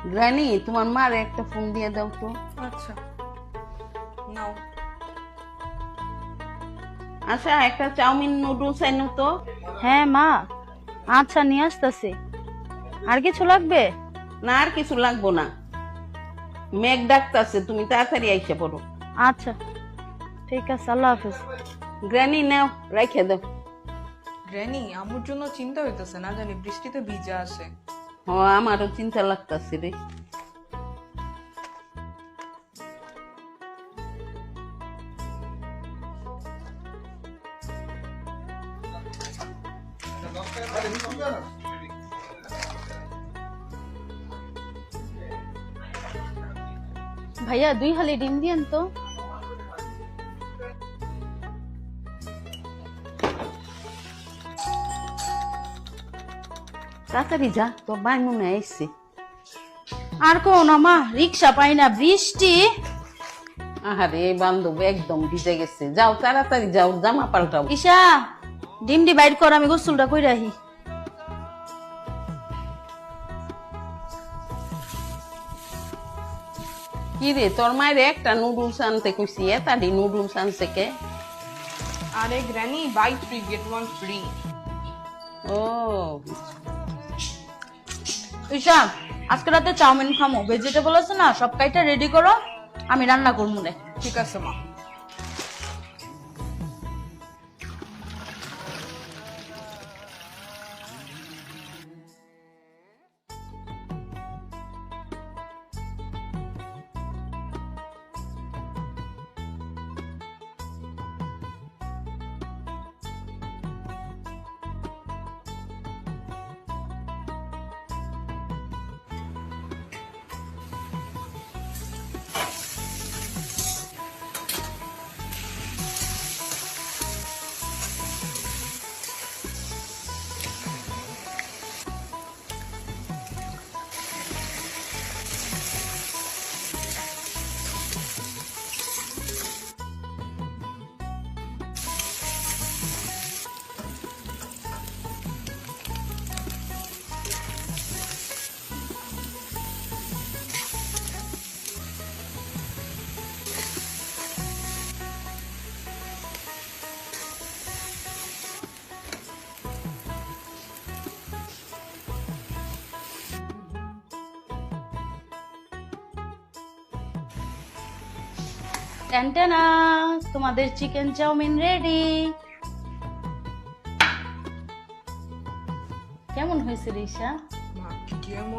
Granny, তোমার মার একটা ফোন দিয়ে দাও তো। আচ্ছা নাও। আচ্ছা, একটা চাউমিন নুডলস এনো তো। হ্যাঁ মা, আচ্ছা নিয়ে আসতেছি। আর কিছু লাগবে? না, আর কিছু লাগবো না। মেঘ ডাকতাছে, তুমি তাড়াতাড়ি আইসা পড়ো। আচ্ছা ঠিক আছে, আল্লাহ হাফেজ। গ্রানি নাও, রাইখে দাও। গ্র্যানি, আম্মুর জন্য চিন্তা হইতেছে, না জানি বৃষ্টিতে ভিজা আসে। ও, আমারও চিন্তা লাগতাছে রে। ভাইয়া 2 হালি ডিম দিয়েন তো। তাড়াতাড়ি যা, তোর ভাই মনে হয় আইসে। আর কো না মা, রিক্সা পাই না, বৃষ্টি। আহারে বান্ধব একদম ভিজে গেছে, যাও তাড়াতাড়ি যাও, জামা পাল্টাও। ঈশা, ডিমটি বাইর কর, আমি গোসলটা কই রাখি। কি রে, তোর মায়ের একটা নুডলস আনতে কইছি, এতাডি নুডলস আনছে কে? আরে গ্র্যানি, বাই 3 get 1 ফ্রি। ও, ঈশা, আজকে রাতে চাউমিন খামো, ভেজিটেবল আছে না, সব কাইটা রেডি করো, আমি রান্না করবো রে। ঠিক আছে মা। টেনটেনা, তোমাদের চিকেন চাউমিন রেডি। কেমন হয়েছে রিশা? মা, কি এমন